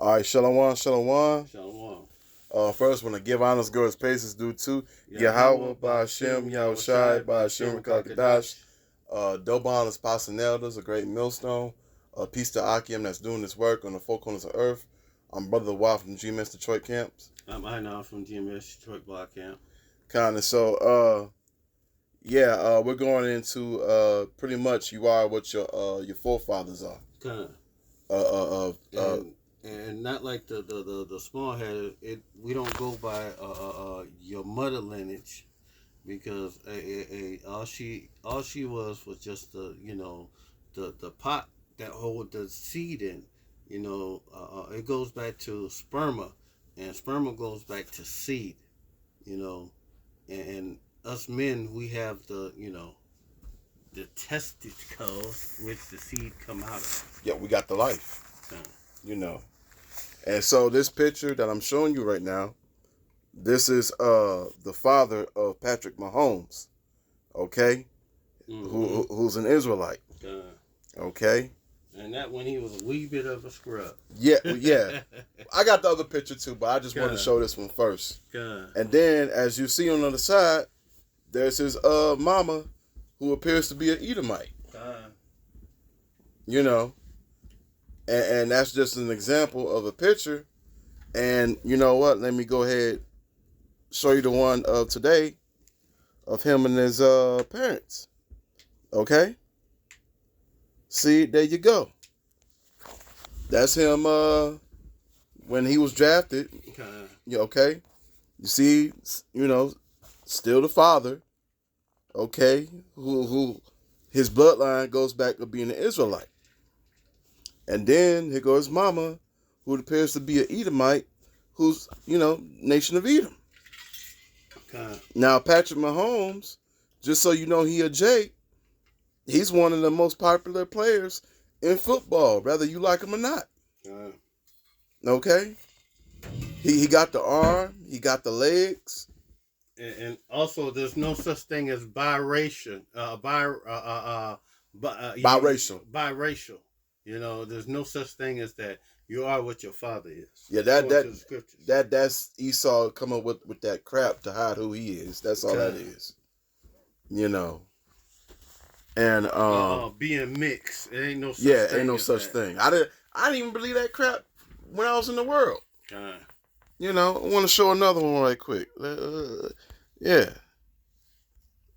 All right, Shalom, Shalom. Shalom. First, want to give honors, girls, praises due to Yahweh, Yahweh, Ba'Hashem, Yahushai, Ba'Hashem, Kakadash. Dobon is Passing Elders, a great millstone. Peace to Akim that's doing this work on the four corners of earth. I'm Brother Watt from GMS Detroit camps. I'm Einar from GMS Detroit Block Camp. Kinda. So, we're going into pretty much you are what your forefathers are. Kinda. Uh, uh, uh, And not like the small head. We don't go by your mother lineage, because all she was just the pot that hold the seed in. It goes back to sperma, and sperma goes back to seed. You know, and us men, we have the testicles which the seed come out of. yeah, we got the life. Uh, You know. And so this picture that I'm showing you right now, this is the father of Patrick Mahomes, okay, who's an Israelite, okay. And that when he was a wee bit of a scrub. Yeah. I got the other picture too, but I just wanted to show this one first. And then, as you see on the other side, there's his mama, who appears to be an Edomite. You know, and that's just an example of a picture. And you know what? Let me go ahead show you the one of today of him and his parents. Okay? See, there you go. That's him when he was drafted. Okay? You see, still the father. Okay? Who his bloodline goes back to being an Israelite. And then here goes mama, who appears to be an Edomite, who's, nation of Edom. Now, Patrick Mahomes, just so you know, he a Jake. He's one of the most popular players in football, whether you like him or not. Okay? He got the arm, he got the legs. And also, there's no such thing as biracial. Biracial. Biracial. There's no such thing as that. You are what your father is. Yeah, that's Esau coming with that crap to hide who he is. That's all that is. And being mixed, it ain't no such yeah, thing. Ain't no such thing. I didn't even believe that crap when I was in the world. I want to show another one right quick. Yeah.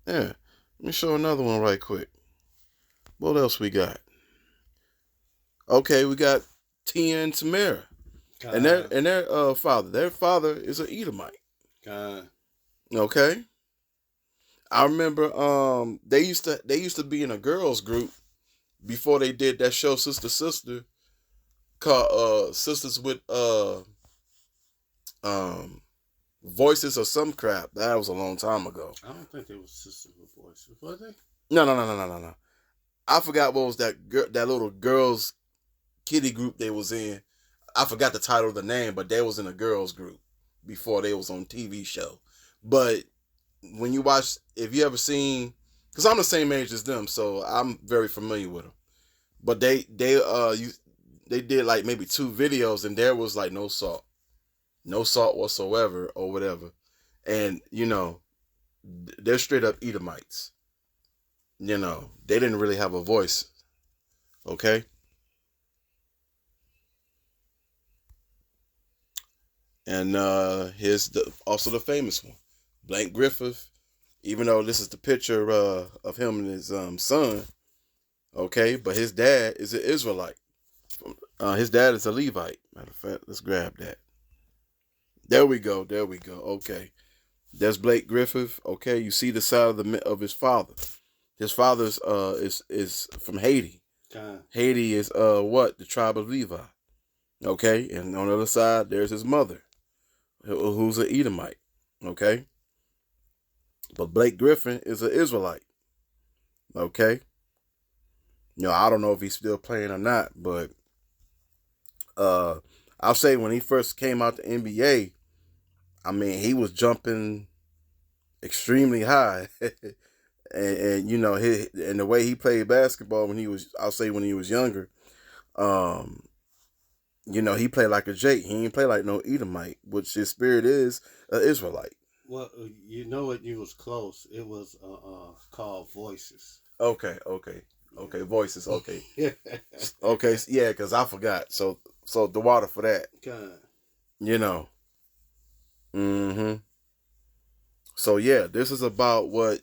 Let me show another one right quick. What else we got? Okay, we got Tia and Tamara, and their father. Their father is an Edomite. Okay. I remember they used to be in a girls group before they did that show Sister called Sisters with Voices or some crap. That was a long time ago. I don't think they were Sisters with Voices, were they? No. I forgot what was that little girls kiddie group they was in. I forgot the title of the name, but they was in a girls group before they was on TV show. But when you watch, if you ever seen, because I'm the same age as them, so I'm very familiar with them. But they did like maybe 2 videos, and there was like no salt whatsoever or whatever, and they're straight up Edomites. They didn't really have a voice. Okay. And here's also the famous one, Blake Griffith. Even though this is the picture of him and his son, okay, but his dad is an Israelite. His dad is a Levite. Matter of fact, let's grab that. There we go. Okay, there's Blake Griffith. Okay, you see the side of his father. His father's is from Haiti. Haiti is the tribe of Levi. Okay, and on the other side there's his mother, who's an Edomite. Okay. But Blake Griffin is an Israelite. Okay. I don't know if he's still playing or not, but I'll say when he first came out the NBA, I mean, he was jumping extremely high. and and the way he played basketball when he was younger, he played like a Jake. He ain't play like no Edomite, which his spirit is an Israelite. Well, you know what? You was close. It was called Voices. Okay. Voices. Okay. Yeah. Okay. Yeah, because I forgot. So the water for that. God. You know. Mm-hmm. So yeah, this is about what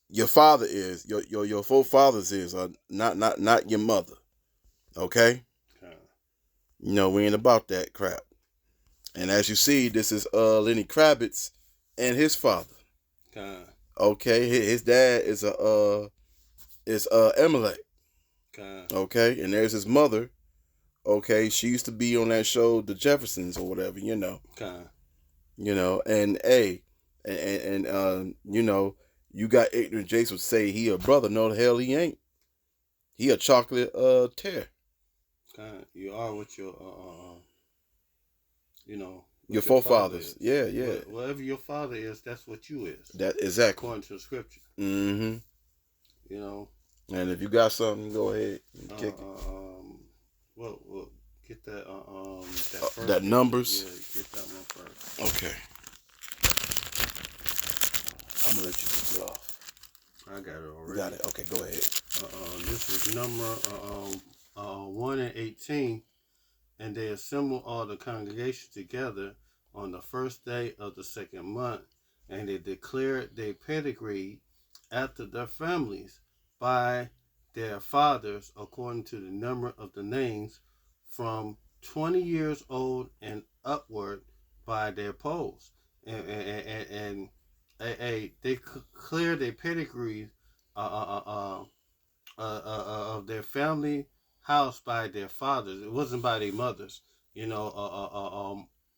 your father is, your forefathers is, not your mother. Okay. God. We ain't about that crap. And as you see, this is Lenny Kravitz and his father. God. Okay, his dad is Amalek. God. Okay, and there's his mother. Okay, she used to be on that show, The Jeffersons or whatever. God. And hey, you got ignorant Jace would say he a brother. No, the hell he ain't. He a chocolate tear. God. You are what your Your what your father forefathers. is. Yeah. Whatever your father is, that's what you is. That exactly. According to the scripture. Mm-hmm. You know. And if you got something, go ahead and kick it. Well, get that that first. That numbers. Yeah, get that one first. Okay. I'm gonna let you kick it off. I got it already. You got it. Okay, go ahead. This is number 1 and 18, and they assembled all the congregation together on the first day of the second month, and they declared their pedigree after their families by their fathers according to the number of the names from 20 years old and upward by their polls. And they cleared their pedigree of their family house by their fathers. It wasn't by their mothers.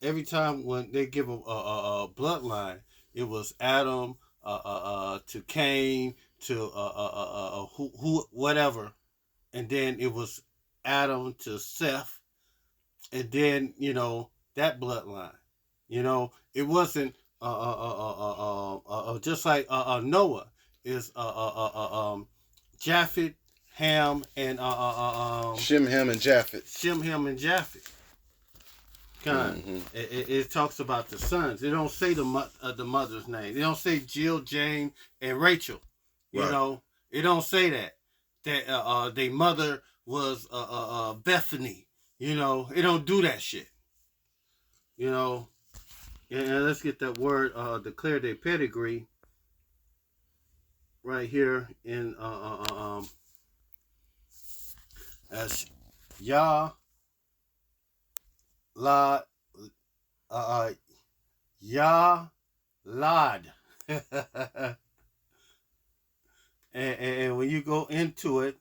Every time when they give a bloodline, it was Adam to Cain to who whatever, and then it was Adam to Seth, and then that bloodline. It wasn't just like Noah is Japheth, Ham, and Shem, Ham, and Japheth. Shem, Ham, and Japheth. Mm-hmm. It talks about the sons. They don't say the mother's name. They don't say Jill, Jane, and Rachel. It don't say that. That their mother was Bethany. It don't do that shit. And let's get that word declare their pedigree right here in as Yah La Yah Lad. and when you go into it,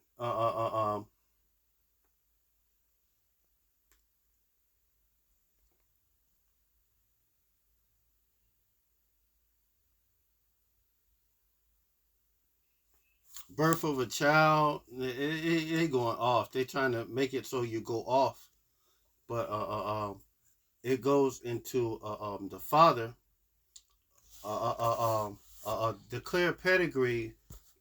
birth of a child, they going off. They trying to make it so you go off, but it goes into the father declare pedigree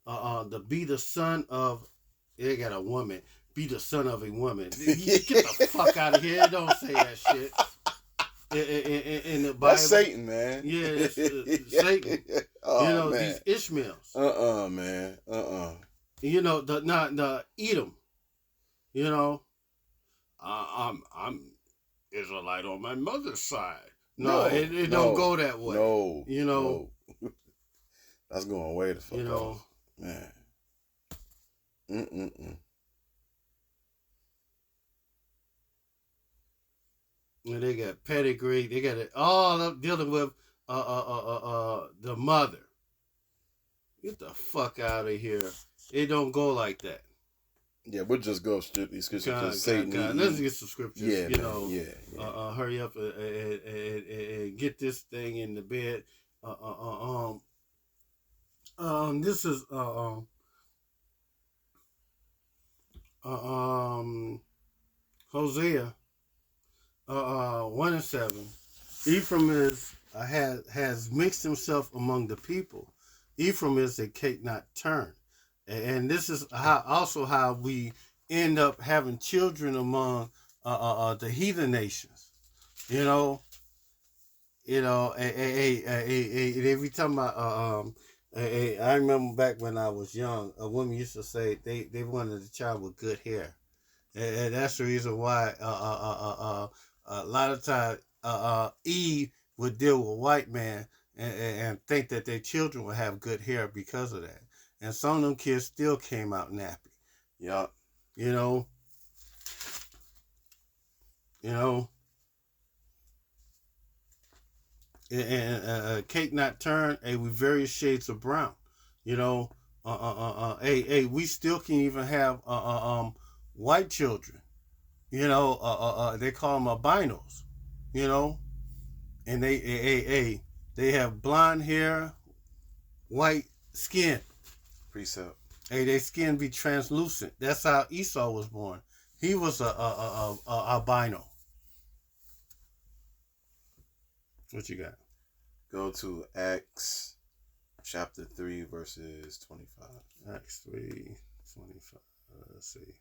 to be the son of. They got a woman. Be the son of a woman. Get the fuck out of here! Don't say that shit. In the Bible, that's Satan, man. Yeah, it's Satan. Oh, man. These Ishmaels. Man. The Edom. I'm Israelite on my mother's side. No, it don't go that way. No. That's going way the fuck off, man. And they got pedigree. They got it all up dealing with the mother. Get the fuck out of here. It don't go like that. Yeah, we'll just go strictly scripture. Satan. Let's get some scriptures. Yeah. Hurry up and get this thing in the bed. This is Hosea 1:7. Ephraim has mixed himself among the people. Ephraim is a cake not turned. And this is how we end up having children among the heathen nations. You know, they be talking about I remember back when I was young, a woman used to say they wanted a child with good hair, and that's the reason why a lot of times Eve would deal with a white man and think that their children would have good hair because of that, and some of them kids still came out nappy. Yeah. You know, you know, and cake not turn with various shades of brown. You know, we still can even have white children. You know, they call them albinos. You know, and they have blonde hair, white skin. Precept. Their skin be translucent. That's how Esau was born. He was a albino. What you got? Go to Acts chapter 3, verses 25. Acts 3:25. Let's see.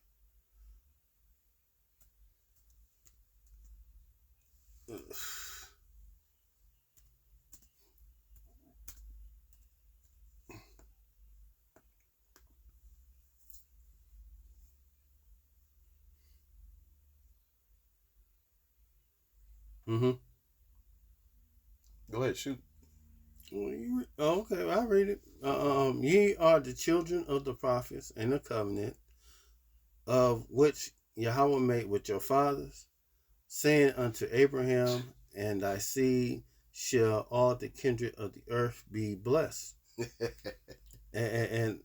Mm-hmm. Go ahead, shoot. Okay, I read it. Ye are the children of the prophets and the covenant of which Yahweh made with your fathers, saying unto Abraham, and thy seed shall all the kindred of the earth be blessed. And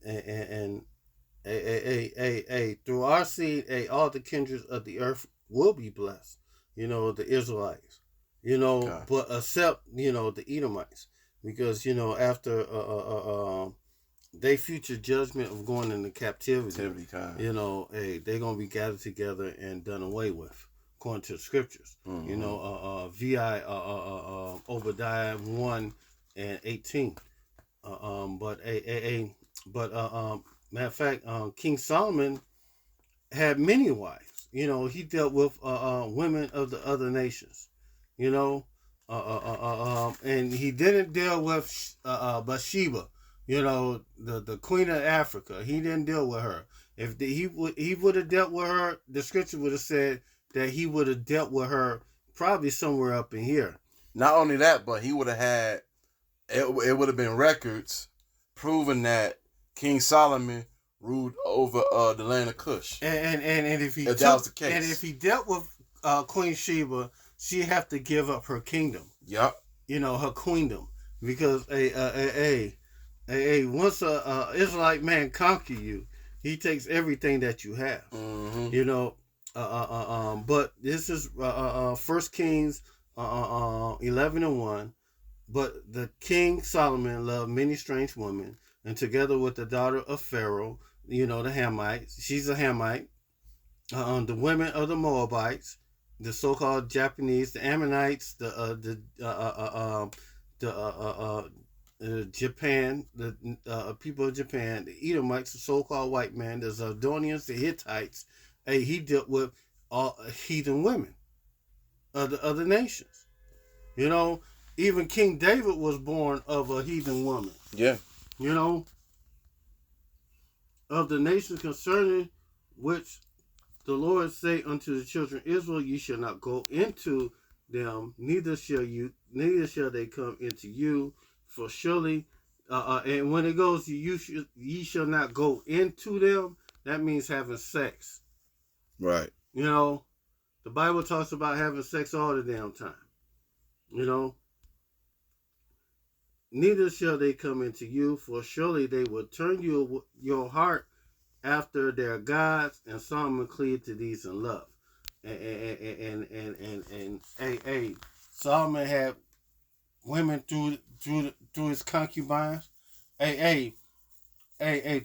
through our seed, all the kindreds of the earth will be blessed. You know, the Israelites. You know, Okay. but except the Edomites, because after they future judgment of going into captivity, they're gonna be gathered together and done away with, according to the scriptures. Mm-hmm. You know, Obadiah 1:18. Matter of fact, King Solomon had many wives. You know, he dealt with women of the other nations. You know, and he didn't deal with Bathsheba. You know, the queen of Africa. He didn't deal with her. If he would have dealt with her, the scripture would have said that he would have dealt with her probably somewhere up in here. Not only that, but he would have had it would have been records proving that King Solomon ruled over the land of Cush. And if that was the case, and if he dealt with Queen Sheba, she'd have to give up her kingdom. Yep. You know, her queendom, because once a Israelite man conquer you, he takes everything that you have. Mm-hmm. You know, but this is 1 Kings 11:1. But the king Solomon loved many strange women, and together with the daughter of Pharaoh, the Hamite, she's a Hamite, the women of the Moabites, the so-called Japanese, the Ammonites, Japan, the people of Japan, the Edomites, the so-called white man, the Zidonians, the Hittites. He dealt with all heathen women of the other nations. You know, even King David was born of a heathen woman. Yeah. You know, of the nations concerning which the Lord say unto the children of Israel, ye shall not go into them, neither shall they come into you, for surely, and when it goes, ye shall not go into them, that means having sex. Right. You know, the Bible talks about having sex all the damn time. You know, neither shall they come into you, for surely they will turn your heart after their gods, and Solomon cleaved to these in love. And Solomon had women through his concubines. The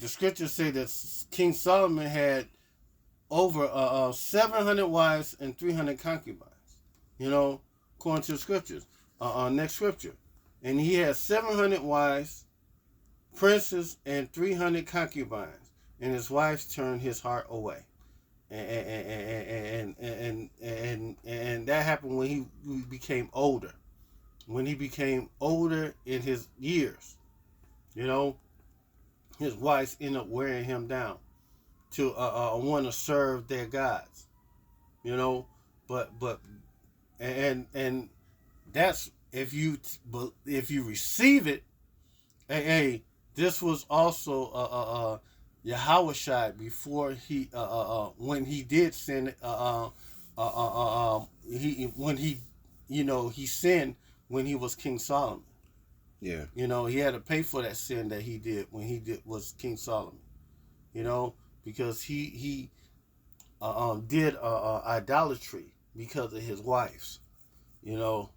scriptures say that King Solomon had over 700 wives and 300 concubines. You know, according to the scriptures. Next scripture. And he had 700 wives, princes, and 300 concubines. And his wives turned his heart away. and that happened when he became older. When he became older in his years, you know, his wives ended up wearing him down to want to serve their gods, you know. But and that's if you receive it. Hey, this was also Yahushua before he when he did sin he when he he sinned when he was King Solomon. Yeah. You know, he had to pay for that sin that he did when he did was King Solomon. You know, because he did idolatry because of his wives. You know,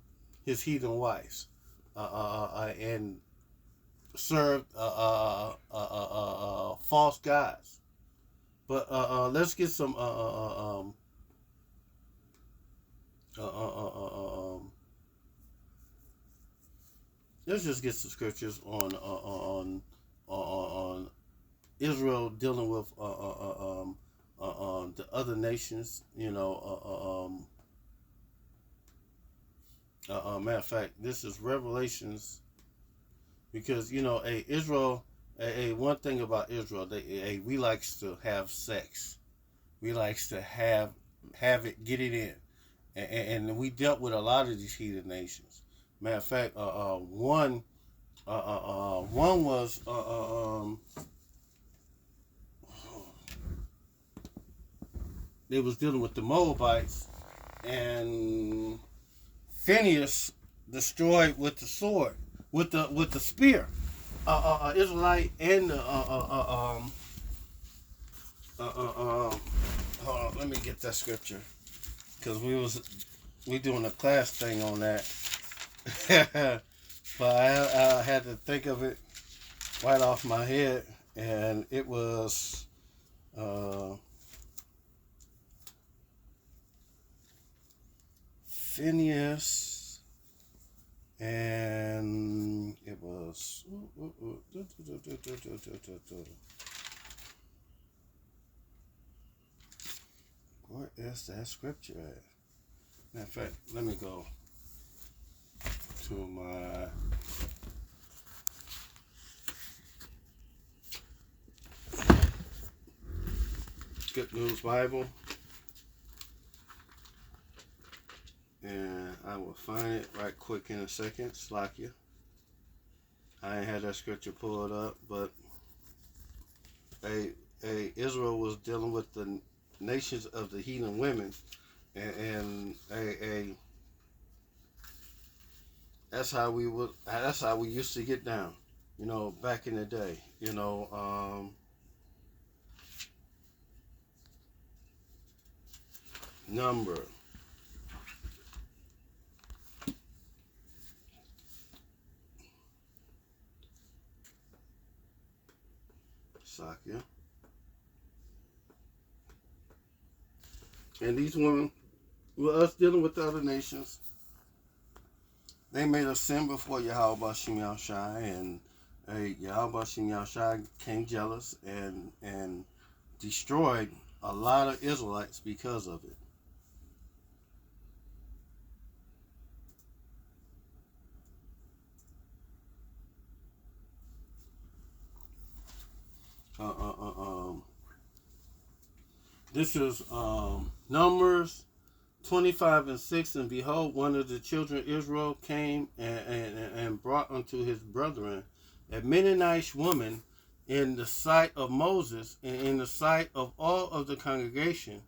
his heathen wives, and served false gods. But let's get some let's just get some scriptures on Israel dealing with the other nations. You know, matter of fact, this is Revelations because Israel. One thing about Israel, we likes to have sex. We likes to have it, get it in, and we dealt with a lot of these heathen nations. Matter of fact, one was they was dealing with the Moabites, and Phineas destroyed with the sword, with the spear, Israelite and hold on, let me get that scripture because we doing a class thing on that, but I had to think of it right off my head, and it was Phineas, and it was where is that scripture at? Matter of fact, let me go to my Good News Bible, and I will find it right quick in a second. Slakia. I ain't had that scripture pulled up, but Israel was dealing with the nations of the heathen women, and that's how we would. That's how we used to get down, back in the day. Number. Sakya. And these women, with us dealing with the other nations, they made a sin before Yahweh Shem Yahushai, and Yahweh Shem Yahushai came jealous and destroyed a lot of Israelites because of it. This is Numbers 25:6, and behold, one of the children of Israel came and brought unto his brethren a Mennonite woman in the sight of Moses and in the sight of all of the congregation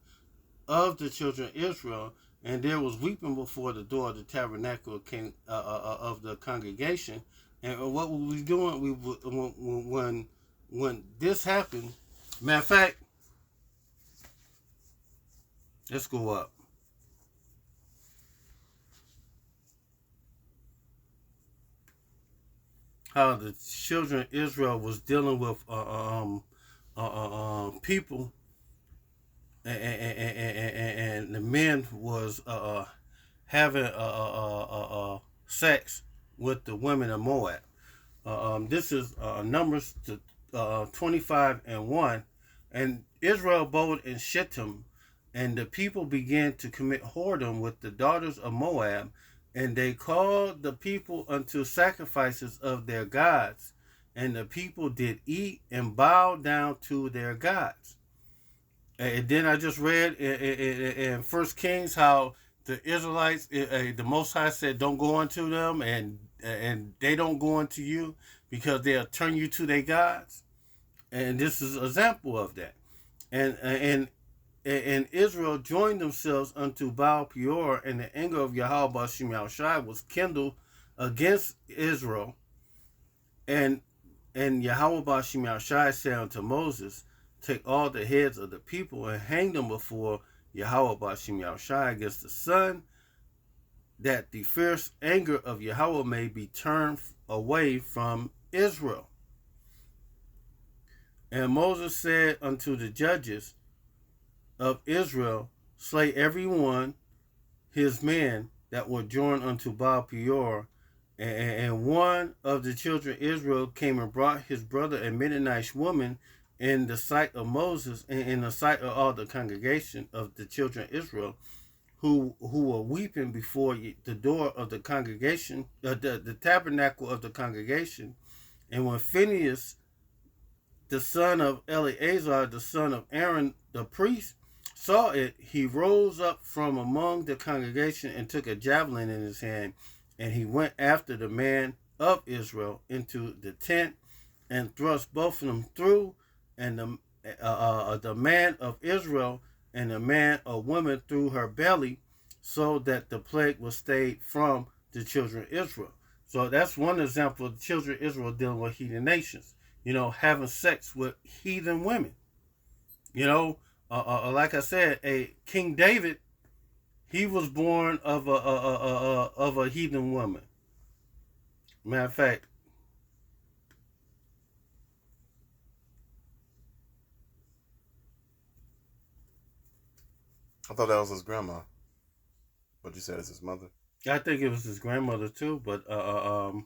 of the children of Israel, and there was weeping before the door of the tabernacle of the congregation. And what we was doing, when this happened, matter of fact, let's go up. How the children of Israel was dealing with people, and the men was having sex with the women of Moab. This is Numbers 25:1, and Israel abode in Shittim And the people began to commit whoredom with the daughters of Moab, and they called the people unto sacrifices of their gods. And the people did eat and bow down to their gods. And then I just read in First Kings how the Israelites, the Most High said, "Don't go unto them," and they don't go unto you because they'll turn you to their gods. And this is an example of that. And Israel joined themselves unto Baal Peor, and the anger of Yahweh Bashim Yahushai was kindled against Israel. And Yahweh Bashim Yahushai said unto Moses, take all the heads of the people and hang them before Yahweh Bashim Yahushai against the sun, that the fierce anger of Yahweh may be turned away from Israel. And Moses said unto the judges of Israel, slay every one his men that were joined unto Baal Peor. And one of the children of Israel came and brought his brother a Midianite woman in the sight of Moses and in the sight of all the congregation of the children of Israel, who were weeping before the door of the congregation, the tabernacle of the congregation. And when Phinehas, the son of Eleazar, the son of Aaron the priest, saw it, he rose up from among the congregation and took a javelin in his hand, and he went after the man of Israel into the tent and thrust both of them through, and the man of Israel and the man of woman through her belly, so that the plague was stayed from the children of Israel. So that's one example of the children of Israel dealing with heathen nations, having sex with heathen women. Like I said, a King David, he was born of a heathen woman. Matter of fact, I thought that was his grandma, but you said it's his mother. I think it was his grandmother too, but I'm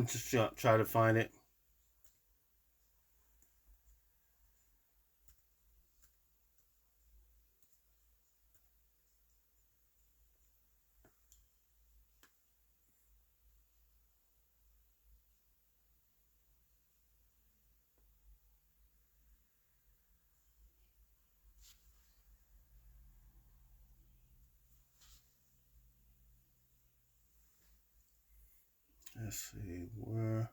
just trying to find it. Let's see where.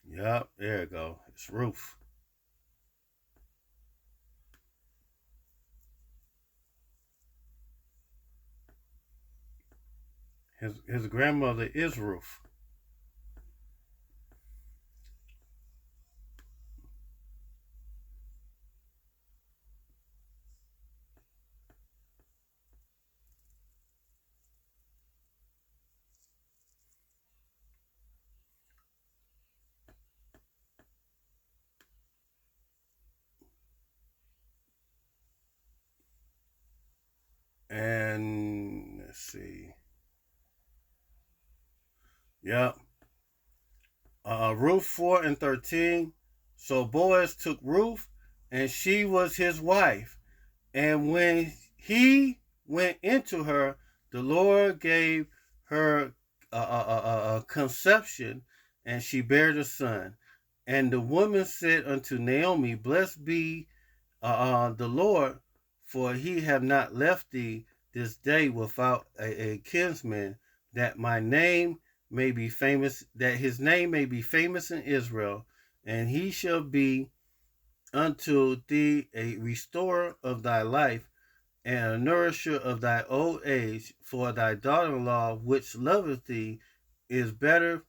Yep, there you go. It's Ruth. His grandmother is Ruth. And let's see. Yep. Ruth 4 and 13. So Boaz took Ruth, and she was his wife. And when he went into her, the Lord gave her a conception, and she bare a son. And the woman said unto Naomi, blessed be the Lord, for he have not left thee this day without a kinsman, that my name may be famous, that his name may be famous in Israel, and he shall be unto thee a restorer of thy life, and a nourisher of thy old age, for thy daughter-in-law which loveth thee is better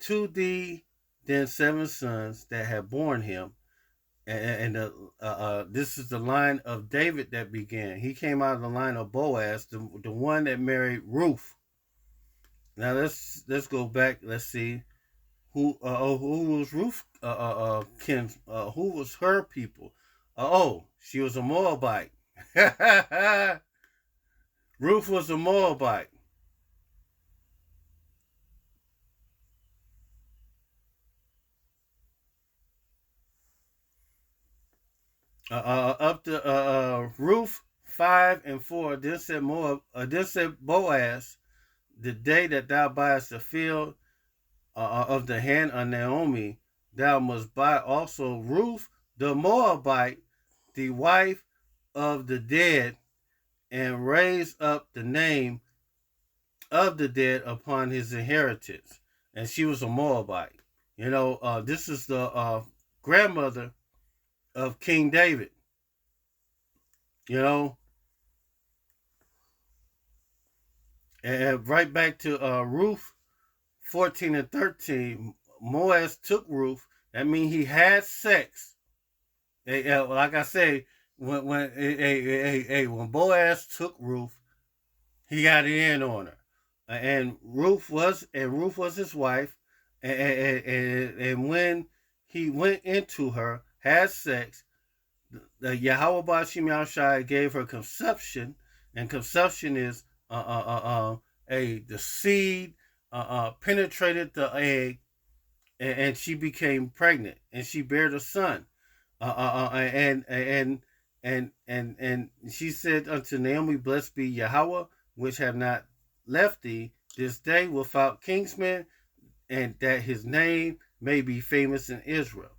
to thee than 7 sons that have borne him. And this is the line of David that began. He came out of the line of Boaz, the one that married Ruth. Now let's go back. Let's see who was Ruth who was her people. She was a Moabite. Ruth was a Moabite. Up to Ruth 5:4. Then said Boaz, the day that thou buyest the field of the hand of Naomi, thou must buy also Ruth the Moabite, the wife of the dead, and raise up the name of the dead upon his inheritance. And she was a Moabite. This is the grandmother of King David. You know, and right back to Ruth 14:13. Boaz took Ruth. That means he had sex. Like I say, when Boaz took Ruth, he got it in on her, and Ruth was his wife, and when he went into her, had sex, the Yahweh Bashim Yahushai gave her conception, and conception is the seed penetrated the egg, and she became pregnant, and she bare a son, and she said unto Naomi, blessed be Yahweh, which have not left thee this day without kinsman, and that his name may be famous in Israel.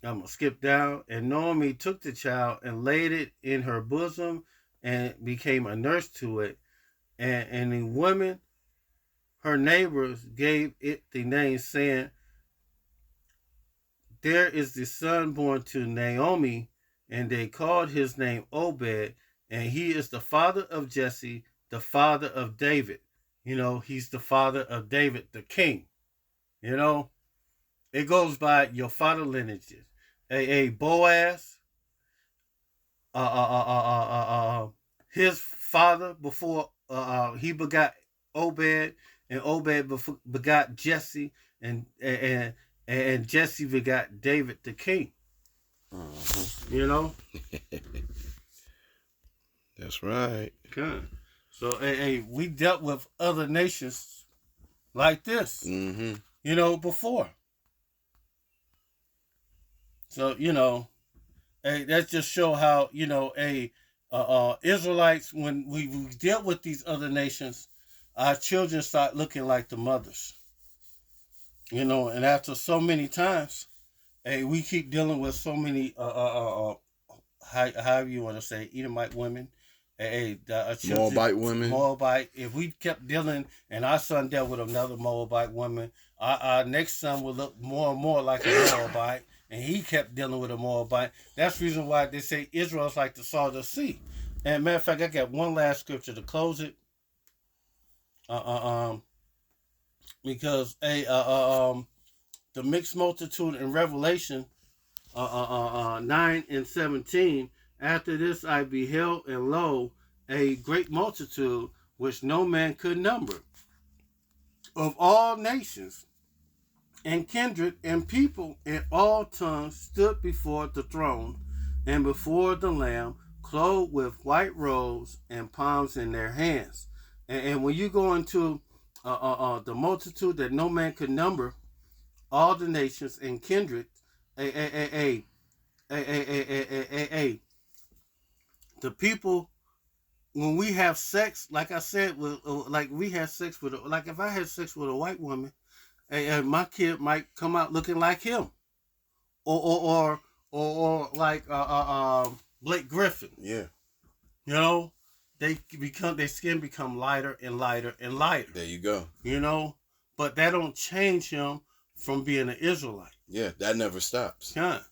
I'm going to skip down. And Naomi took the child and laid it in her bosom and became a nurse to it. And the women, her neighbors, gave it the name, saying, there is the son born to Naomi, and they called his name Obed, and he is the father of Jesse, the father of David. He's the father of David, the king. It goes by your father lineages. A Boaz, his father before he begot Obed, and Obed begot Jesse, and Jesse begot David the king. That's right. Okay. So we dealt with other nations like this, before. So that just show how Israelites, when we dealt with these other nations, our children start looking like the mothers. And after so many times, we keep dealing with so many however you want to say, Edomite women, Moabite women. Moabite. If we kept dealing, and our son dealt with another Moabite woman, our next son will look more and more like a Moabite, and he kept dealing with a Moabite. That's the reason why they say Israel's like the salt of the sea. And matter of fact, I got one last scripture to close it. Because the mixed multitude in Revelation 9:17. After this I beheld, and lo, a great multitude which no man could number, of all nations and kindred and people and all tongues, stood before the throne and before the Lamb, clothed with white robes and palms in their hands. And when you go into the multitude that no man could number, all the nations and kindred, the people, when we have sex, like I said, like we had sex with, like if I had sex with a white woman, my kid might come out looking like him, or like Blake Griffin. Yeah. Their skin become lighter and lighter and lighter. There you go. But that don't change him from being an Israelite. Yeah, that never stops. Huh.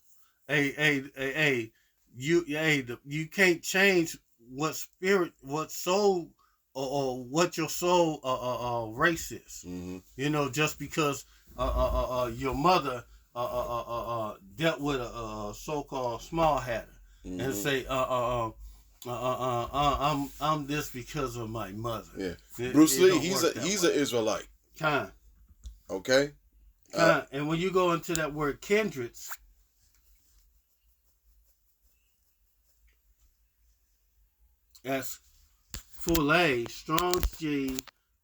You can't change what spirit, what soul, or what your soul race is. Just because your mother dealt with a so-called small hatter, and say I'm this because of my mother. Yeah. Bruce Lee, he's an Israelite. Kind. Okay. And when you go into that word kindreds, that's full A, Strong's G,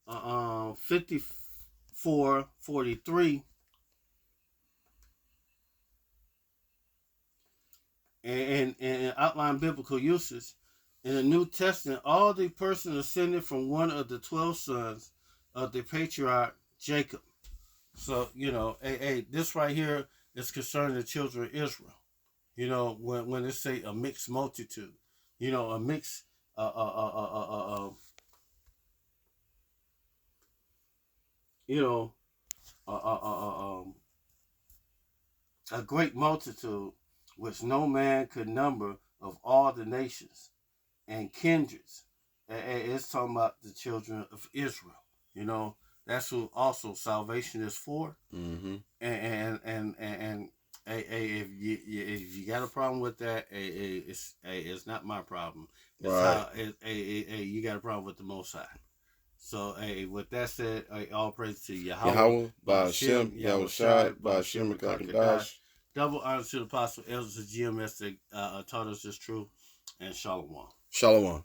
5443. and outline biblical uses. In the New Testament, all the persons ascended from one of the 12 sons of the patriarch Jacob. So, this right here is concerning the children of Israel. When they say a mixed multitude, a mixed, you know, a great multitude which no man could number of all the nations and kindreds. It's talking about the children of Israel. You know, that's who also salvation is for. Mm-hmm. And if you got a problem with that, it's not my problem. It's Right. how you got a problem with the Most High. So, with that said, all praise to Yahweh, Yahweh, by by Hashem, Hashem, Yahweh Yahweh Shai, Shai, by by Hashem, Hashem, Rakakadash. Kakadash. Double honor to the apostle, elders of GMS that taught us this truth, and Shalom. Shalom.